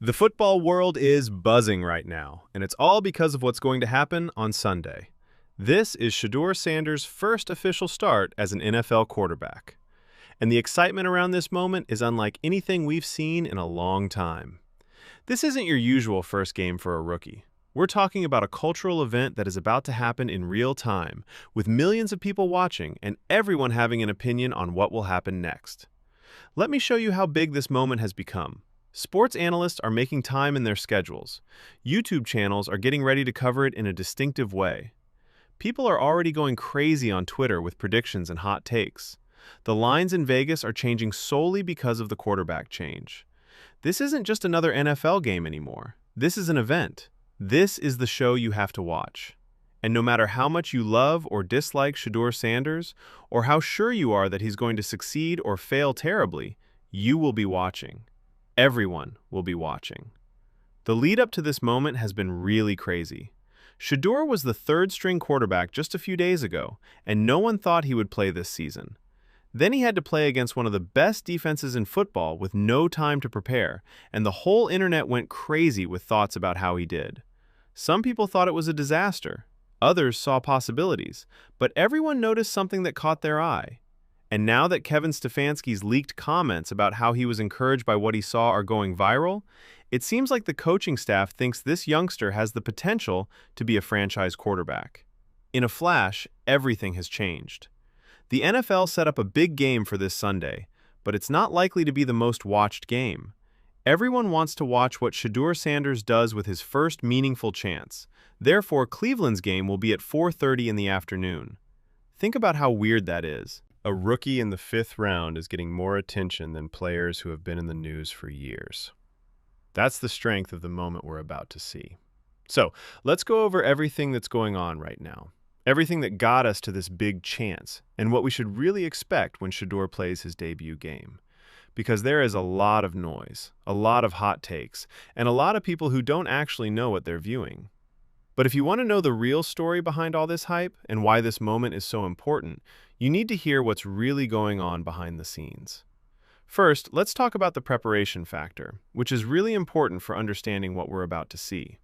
The football world is buzzing right now, and it's all because of what's going to happen on Sunday. This is Shedeur Sanders' first official start as an NFL quarterback. And the excitement around this moment is unlike anything we've seen in a long time. This isn't your usual first game for a rookie. We're talking about a cultural event that is about to happen in real time, with millions of people watching and everyone having an opinion on what will happen next. Let me show you how big this moment has become. Sports analysts are making time in their schedules. YouTube channels are getting ready to cover it in a distinctive way. People are already going crazy on Twitter with predictions and hot takes. The lines in Vegas are changing solely because of the quarterback change. This isn't just another NFL game anymore. This is an event. This is the show you have to watch. And no matter how much you love or dislike Shedeur Sanders, or how sure you are that he's going to succeed or fail terribly, you will be watching. Everyone will be watching. The lead up to this moment has been really crazy. Shedeur was the third-string quarterback just a few days ago, and no one thought he would play this season. Then he had to play against one of the best defenses in football with no time to prepare, and the whole internet went crazy with thoughts about how he did. Some people thought it was a disaster. Others saw possibilities, but everyone noticed something that caught their eye. And now that Kevin Stefanski's leaked comments about how he was encouraged by what he saw are going viral, it seems like the coaching staff thinks this youngster has the potential to be a franchise quarterback. In a flash, everything has changed. The NFL set up a big game for this Sunday, but it's not likely to be the most watched game. Everyone wants to watch what Shedeur Sanders does with his first meaningful chance. Therefore, Cleveland's game will be at 4:30 in the afternoon. Think about how weird that is. A rookie in the 5th round is getting more attention than players who have been in the news for years. That's the strength of the moment we're about to see. So, let's go over everything that's going on right now. Everything that got us to this big chance, and what we should really expect when Shedeur plays his debut game. Because there is a lot of noise, a lot of hot takes, and a lot of people who don't actually know what they're viewing. But if you want to know the real story behind all this hype and why this moment is so important, you need to hear what's really going on behind the scenes. First, let's talk about the preparation factor, which is really important for understanding what we're about to see.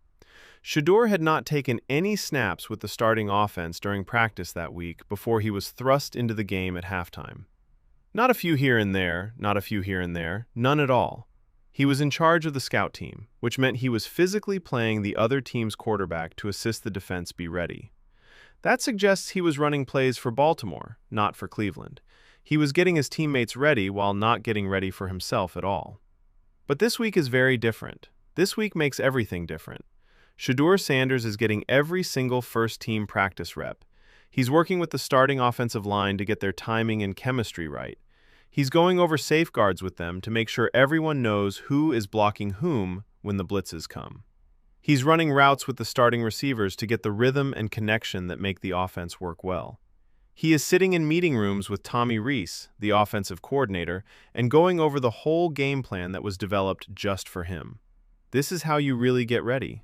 Shedeur had not taken any snaps with the starting offense during practice that week before he was thrust into the game at halftime. Not a few here and there, not a few here and there, none at all. He was in charge of the scout team, which meant he was physically playing the other team's quarterback to assist the defense be ready. That suggests he was running plays for Baltimore, not for Cleveland. He was getting his teammates ready while not getting ready for himself at all. But this week is very different. This week makes everything different. Shedeur Sanders is getting every single first-team practice rep. He's working with the starting offensive line to get their timing and chemistry right. He's going over safeguards with them to make sure everyone knows who is blocking whom when the blitzes come. He's running routes with the starting receivers to get the rhythm and connection that make the offense work well. He is sitting in meeting rooms with Tommy Rees, the offensive coordinator, and going over the whole game plan that was developed just for him. This is how you really get ready.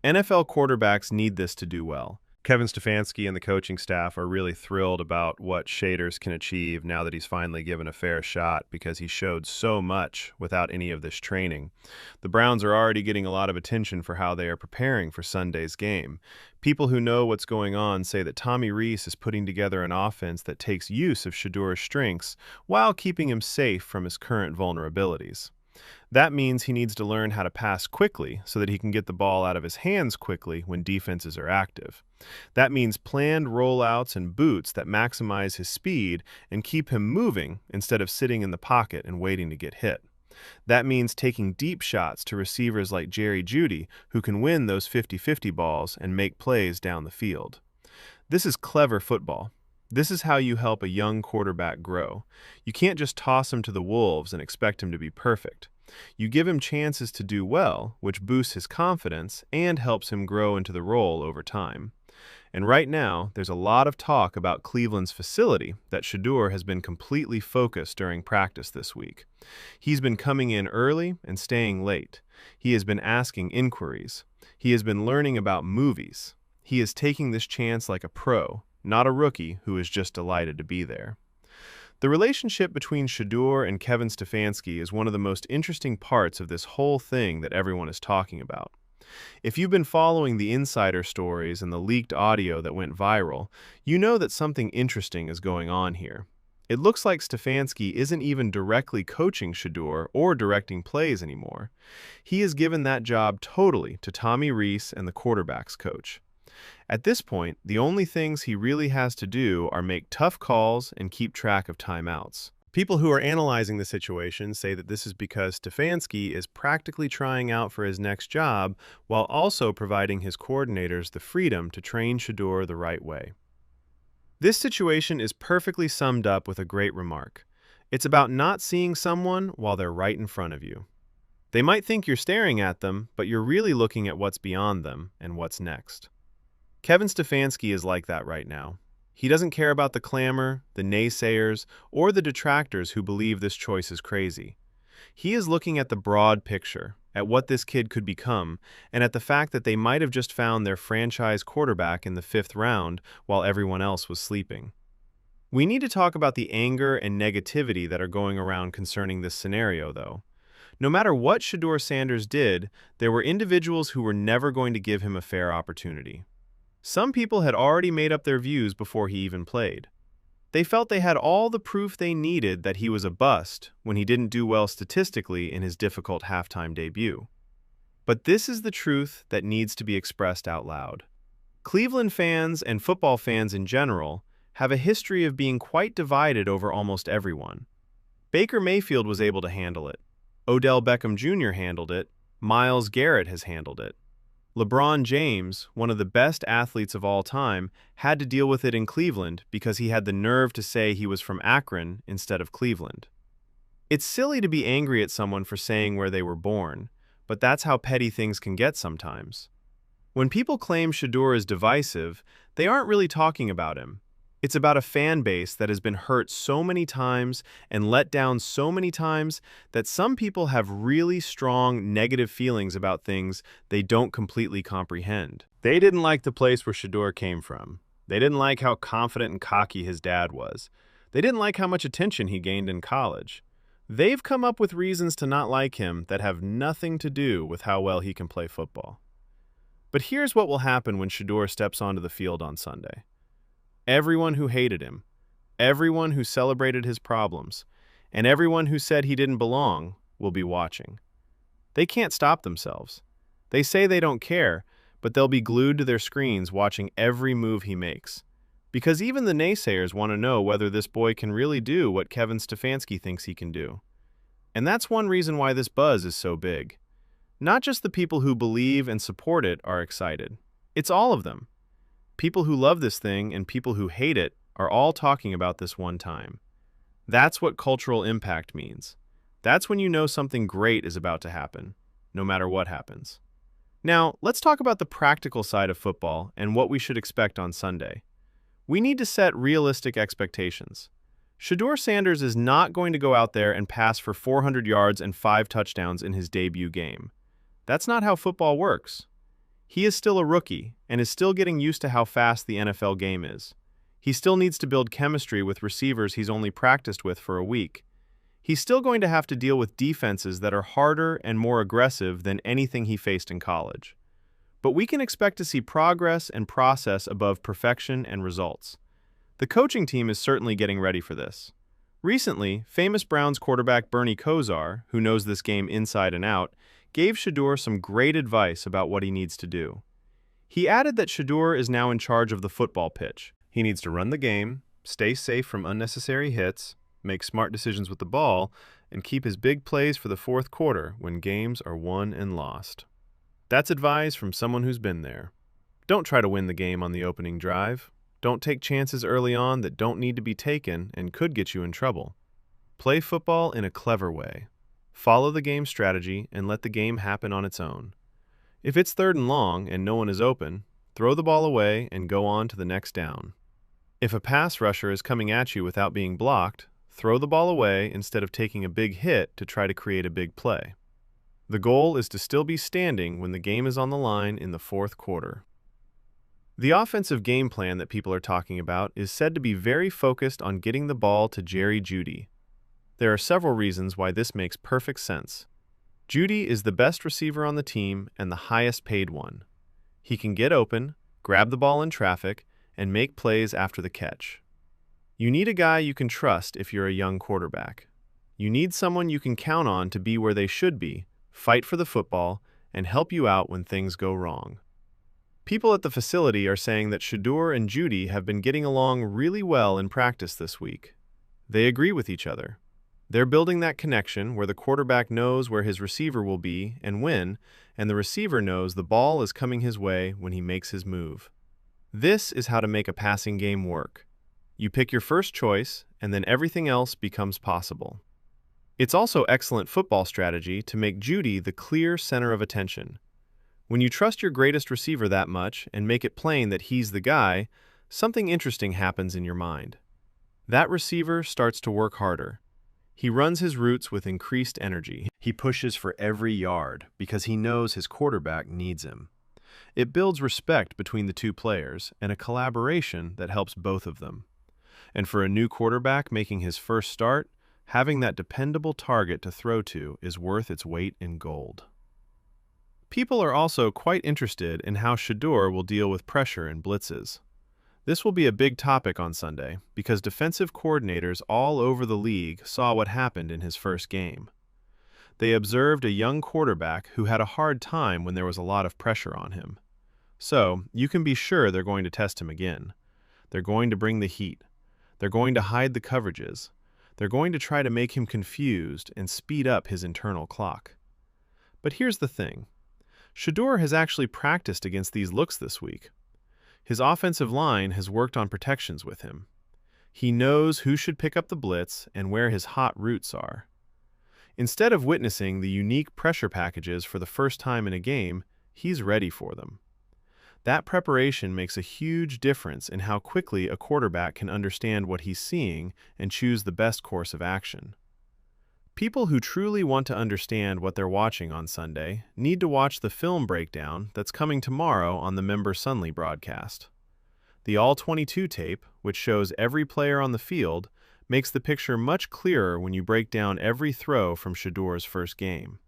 NFL quarterbacks need this to do well. Kevin Stefanski and the coaching staff are really thrilled about what Shedeur can achieve now that he's finally given a fair shot because he showed so much without any of this training. The Browns are already getting a lot of attention for how they are preparing for Sunday's game. People who know what's going on say that Tommy Rees is putting together an offense that takes use of Shedeur's strengths while keeping him safe from his current vulnerabilities. That means he needs to learn how to pass quickly so that he can get the ball out of his hands quickly when defenses are active. That means planned rollouts and boots that maximize his speed and keep him moving instead of sitting in the pocket and waiting to get hit. That means taking deep shots to receivers like Jerry Jeudy who can win those 50-50 balls and make plays down the field. This is clever football. This is how you help a young quarterback grow. You can't just toss him to the wolves and expect him to be perfect. You give him chances to do well, which boosts his confidence and helps him grow into the role over time. And right now, there's a lot of talk about Cleveland's facility that Shedeur has been completely focused during practice this week. He's been coming in early and staying late. He has been asking inquiries. He has been learning about movies. He is taking this chance like a pro, not a rookie who is just delighted to be there. The relationship between Shedeur and Kevin Stefanski is one of the most interesting parts of this whole thing that everyone is talking about. If you've been following the insider stories and the leaked audio that went viral, you know that something interesting is going on here. It looks like Stefanski isn't even directly coaching Shedeur or directing plays anymore. He has given that job totally to Tommy Rees and the quarterback's coach. At this point, the only things he really has to do are make tough calls and keep track of timeouts. People who are analyzing the situation say that this is because Stefanski is practically trying out for his next job while also providing his coordinators the freedom to train Shedeur the right way. This situation is perfectly summed up with a great remark. It's about not seeing someone while they're right in front of you. They might think you're staring at them, but you're really looking at what's beyond them and what's next. Kevin Stefanski is like that right now. He doesn't care about the clamor, the naysayers, or the detractors who believe this choice is crazy. He is looking at the broad picture, at what this kid could become, and at the fact that they might have just found their franchise quarterback in the 5th round while everyone else was sleeping. We need to talk about the anger and negativity that are going around concerning this scenario, though. No matter what Shedeur Sanders did, there were individuals who were never going to give him a fair opportunity. Some people had already made up their views before he even played. They felt they had all the proof they needed that he was a bust when he didn't do well statistically in his difficult halftime debut. But this is the truth that needs to be expressed out loud. Cleveland fans and football fans in general have a history of being quite divided over almost everyone. Baker Mayfield was able to handle it. Odell Beckham Jr. handled it. Myles Garrett has handled it. LeBron James, one of the best athletes of all time, had to deal with it in Cleveland because he had the nerve to say he was from Akron instead of Cleveland. It's silly to be angry at someone for saying where they were born, but that's how petty things can get sometimes. When people claim Shedeur is divisive, they aren't really talking about him. It's about a fan base that has been hurt so many times and let down so many times that some people have really strong negative feelings about things they don't completely comprehend. They didn't like the place where Shedeur came from. They didn't like how confident and cocky his dad was. They didn't like how much attention he gained in college. They've come up with reasons to not like him that have nothing to do with how well he can play football. But here's what will happen when Shedeur steps onto the field on Sunday. Everyone who hated him, everyone who celebrated his problems, and everyone who said he didn't belong will be watching. They can't stop themselves. They say they don't care, but they'll be glued to their screens watching every move he makes. Because even the naysayers want to know whether this boy can really do what Kevin Stefanski thinks he can do. And that's one reason why this buzz is so big. Not just the people who believe and support it are excited. It's all of them. People who love this thing and people who hate it are all talking about this one time. That's what cultural impact means. That's when you know something great is about to happen, no matter what happens. Now, let's talk about the practical side of football and what we should expect on Sunday. We need to set realistic expectations. Shedeur Sanders is not going to go out there and pass for 400 yards and 5 touchdowns in his debut game. That's not how football works. He is still a rookie and is still getting used to how fast the NFL game is. He still needs to build chemistry with receivers he's only practiced with for a week. He's still going to have to deal with defenses that are harder and more aggressive than anything he faced in college. But we can expect to see progress and process above perfection and results. The coaching team is certainly getting ready for this. Recently, famous Browns quarterback Bernie Kosar, who knows this game inside and out, gave Shedeur some great advice about what he needs to do. He added that Shedeur is now in charge of the football pitch. He needs to run the game, stay safe from unnecessary hits, make smart decisions with the ball, and keep his big plays for the fourth quarter when games are won and lost. That's advice from someone who's been there. Don't try to win the game on the opening drive. Don't take chances early on that don't need to be taken and could get you in trouble. Play football in a clever way. Follow the game strategy and let the game happen on its own. If it's 3rd and long and no one is open, throw the ball away and go on to the next down. If a pass rusher is coming at you without being blocked, throw the ball away instead of taking a big hit to try to create a big play. The goal is to still be standing when the game is on the line in the 4th quarter. The offensive game plan that people are talking about is said to be very focused on getting the ball to Jerry Jeudy. There are several reasons why this makes perfect sense. Jeudy is the best receiver on the team and the highest paid one. He can get open, grab the ball in traffic, and make plays after the catch. You need a guy you can trust if you're a young quarterback. You need someone you can count on to be where they should be, fight for the football, and help you out when things go wrong. People at the facility are saying that Shedeur and Jeudy have been getting along really well in practice this week. They agree with each other. They're building that connection where the quarterback knows where his receiver will be and when, and the receiver knows the ball is coming his way when he makes his move. This is how to make a passing game work. You pick your first choice, and then everything else becomes possible. It's also excellent football strategy to make Jeudy the clear center of attention. When you trust your greatest receiver that much and make it plain that he's the guy, something interesting happens in your mind. That receiver starts to work harder. He runs his routes with increased energy. He pushes for every yard because he knows his quarterback needs him. It builds respect between the two players and a collaboration that helps both of them. And for a new quarterback making his first start, having that dependable target to throw to is worth its weight in gold. People are also quite interested in how Shedeur will deal with pressure and blitzes. This will be a big topic on Sunday because defensive coordinators all over the league saw what happened in his first game. They observed a young quarterback who had a hard time when there was a lot of pressure on him. So, you can be sure they're going to test him again. They're going to bring the heat. They're going to hide the coverages. They're going to try to make him confused and speed up his internal clock. But here's the thing. Shedeur has actually practiced against these looks this week. His offensive line has worked on protections with him. He knows who should pick up the blitz and where his hot routes are. Instead of witnessing the unique pressure packages for the first time in a game, he's ready for them. That preparation makes a huge difference in how quickly a quarterback can understand what he's seeing and choose the best course of action. People who truly want to understand what they're watching on Sunday need to watch the film breakdown that's coming tomorrow on the Member Sunday broadcast. The All-22 tape, which shows every player on the field, makes the picture much clearer when you break down every throw from Shedeur's first game.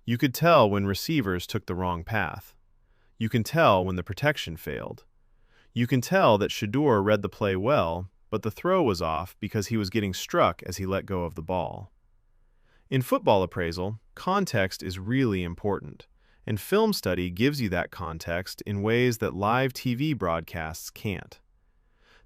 You could tell when receivers took the wrong path. You can tell when the protection failed. You can tell that Shedeur read the play well, but the throw was off because he was getting struck as he let go of the ball. In football appraisal, context is really important, and film study gives you that context in ways that live TV broadcasts can't.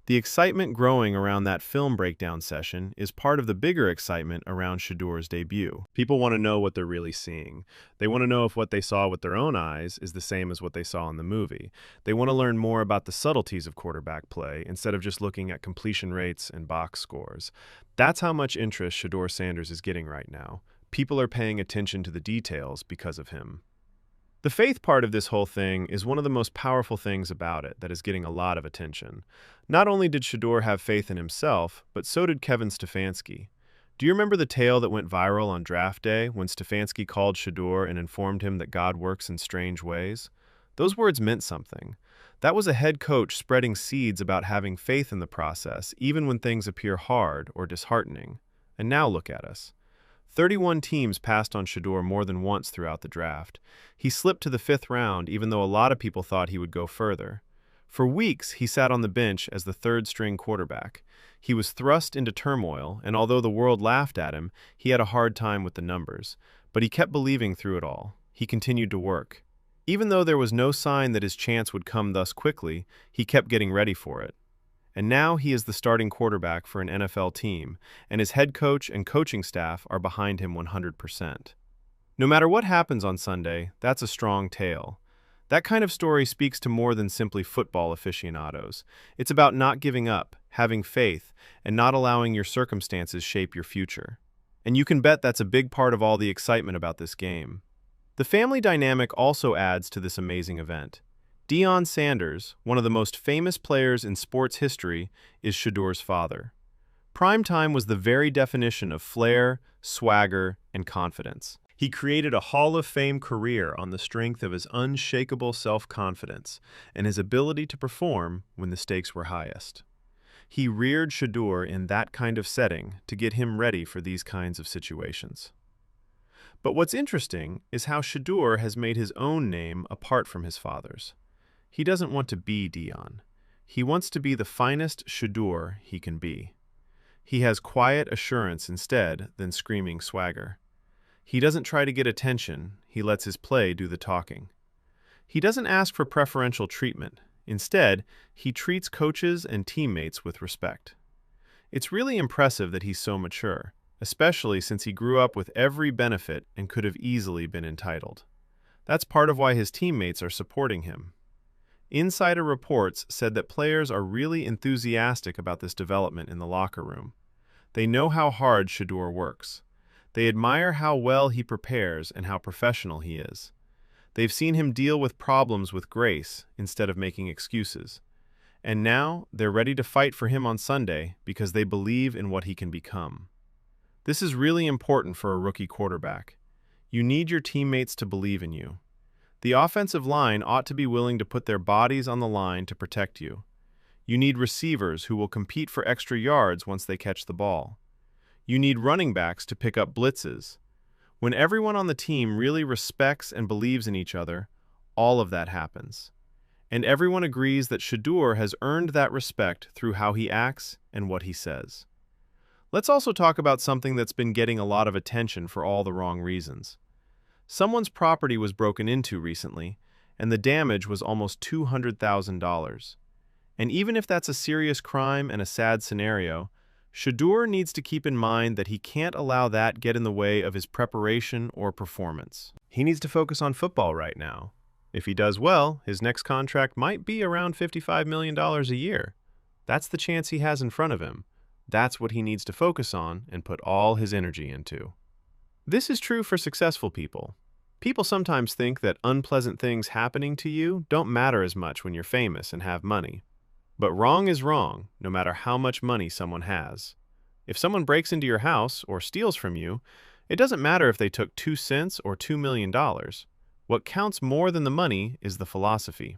The excitement growing around that film breakdown session is part of the bigger excitement around Shedeur's debut. People want to know what they're really seeing. They want to know if what they saw with their own eyes is the same as what they saw in the movie. They want to learn more about the subtleties of quarterback play instead of just looking at completion rates and box scores. That's how much interest Shedeur Sanders is getting right now. People are paying attention to the details because of him. The faith part of this whole thing is one of the most powerful things about it that is getting a lot of attention. Not only did Shedeur have faith in himself, but so did Kevin Stefanski. Do you remember the tale that went viral on draft day when Stefanski called Shedeur and informed him that God works in strange ways? Those words meant something. That was a head coach spreading seeds about having faith in the process, even when things appear hard or disheartening. And now look at us. 31 teams passed on Shedeur more than once throughout the draft. He slipped to the 5th round even though a lot of people thought he would go further. For weeks, he sat on the bench as the third-string quarterback. He was thrust into turmoil, and although the world laughed at him, he had a hard time with the numbers. But he kept believing through it all. He continued to work. Even though there was no sign that his chance would come thus quickly, he kept getting ready for it. And now he is the starting quarterback for an NFL team, and his head coach and coaching staff are behind him 100%. No matter what happens on Sunday, that's a strong tale. That kind of story speaks to more than simply football aficionados. It's about not giving up, having faith, and not allowing your circumstances shape your future. And you can bet that's a big part of all the excitement about this game. The family dynamic also adds to this amazing event. Deion Sanders, one of the most famous players in sports history, is Shedeur's father. Primetime was the very definition of flair, swagger, and confidence. He created a Hall of Fame career on the strength of his unshakable self-confidence and his ability to perform when the stakes were highest. He reared Shedeur in that kind of setting to get him ready for these kinds of situations. But what's interesting is how Shedeur has made his own name apart from his father's. He doesn't want to be Dion. He wants to be the finest Shedeur he can be. He has quiet assurance instead than screaming swagger. He doesn't try to get attention, he lets his play do the talking. He doesn't ask for preferential treatment. Instead, he treats coaches and teammates with respect. It's really impressive that he's so mature, especially since he grew up with every benefit and could have easily been entitled. That's part of why his teammates are supporting him. Insider reports said that players are really enthusiastic about this development in the locker room. They know how hard Shedeur works. They admire how well he prepares and how professional he is. They've seen him deal with problems with grace instead of making excuses. And now they're ready to fight for him on Sunday because they believe in what he can become. This is really important for a rookie quarterback. You need your teammates to believe in you. The offensive line ought to be willing to put their bodies on the line to protect you. You need receivers who will compete for extra yards once they catch the ball. You need running backs to pick up blitzes. When everyone on the team really respects and believes in each other, all of that happens. And everyone agrees that Shedeur has earned that respect through how he acts and what he says. Let's also talk about something that's been getting a lot of attention for all the wrong reasons. Someone's property was broken into recently, and the damage was almost $200,000. And even if that's a serious crime and a sad scenario, Shedeur needs to keep in mind that he can't allow that get in the way of his preparation or performance. He needs to focus on football right now. If he does well, his next contract might be around $55 million a year. That's the chance he has in front of him. That's what he needs to focus on and put all his energy into. This is true for successful people. People sometimes think that unpleasant things happening to you don't matter as much when you're famous and have money. But wrong is wrong, no matter how much money someone has. If someone breaks into your house or steals from you, it doesn't matter if they took 2 cents or $2 million. What counts more than the money is the philosophy.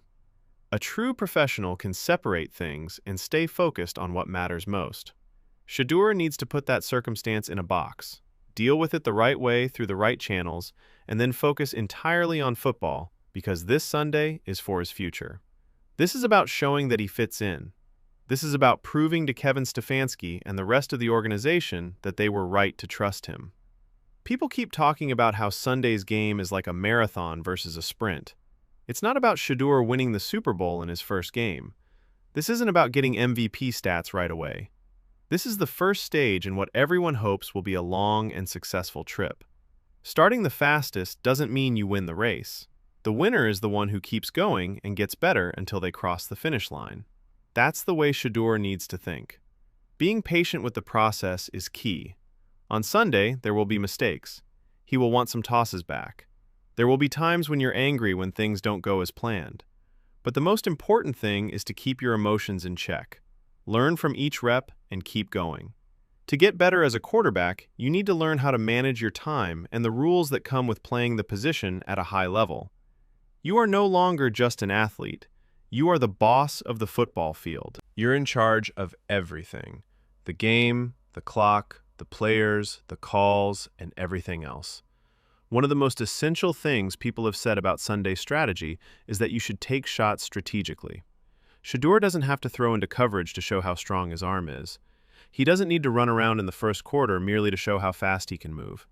A true professional can separate things and stay focused on what matters most. Shedeur needs to put that circumstance in a box, deal with it the right way through the right channels, and then focus entirely on football, because this Sunday is for his future. This is about showing that he fits in. This is about proving to Kevin Stefanski and the rest of the organization that they were right to trust him. People keep talking about how Sunday's game is like a marathon versus a sprint. It's not about Shedeur winning the Super Bowl in his first game. This isn't about getting MVP stats right away. This is the first stage in what everyone hopes will be a long and successful trip. Starting the fastest doesn't mean you win the race. The winner is the one who keeps going and gets better until they cross the finish line. That's the way Shedeur needs to think. Being patient with the process is key. On Sunday, there will be mistakes. He will want some tosses back. There will be times when you're angry when things don't go as planned. But the most important thing is to keep your emotions in check. Learn from each rep and keep going. To get better as a quarterback, you need to learn how to manage your time and the rules that come with playing the position at a high level. You are no longer just an athlete. You are the boss of the football field. You're in charge of everything. The game, the clock, the players, the calls, and everything else. One of the most essential things people have said about Sunday's strategy is that you should take shots strategically. Shedeur doesn't have to throw into coverage to show how strong his arm is. He doesn't need to run around in the first quarter merely to show how fast he can move.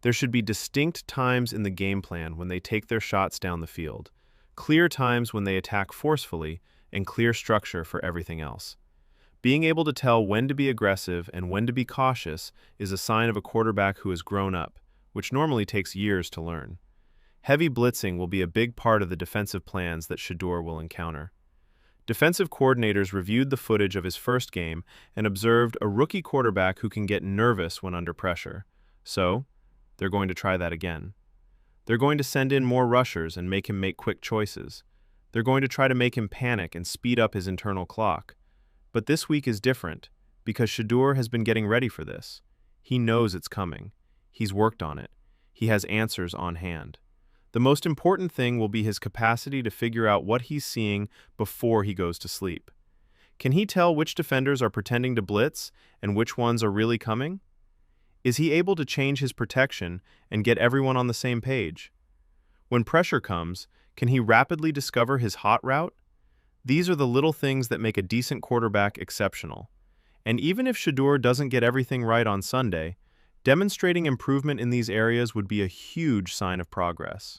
There should be distinct times in the game plan when they take their shots down the field, clear times when they attack forcefully, and clear structure for everything else. Being able to tell when to be aggressive and when to be cautious is a sign of a quarterback who has grown up, which normally takes years to learn. Heavy blitzing will be a big part of the defensive plans that Shedeur will encounter. Defensive coordinators reviewed the footage of his first game and observed a rookie quarterback who can get nervous when under pressure. So, they're going to try that again. They're going to send in more rushers and make him make quick choices. They're going to try to make him panic and speed up his internal clock. But this week is different because Shedeur has been getting ready for this. He knows it's coming. He's worked on it. he has answers on hand. The most important thing will be his capacity to figure out what he's seeing before he goes to sleep. Can he tell which defenders are pretending to blitz and which ones are really coming? Is he able to change his protection and get everyone on the same page? When pressure comes, can he rapidly discover his hot route? These are the little things that make a decent quarterback exceptional. And even if Shedeur doesn't get everything right on Sunday, demonstrating improvement in these areas would be a huge sign of progress.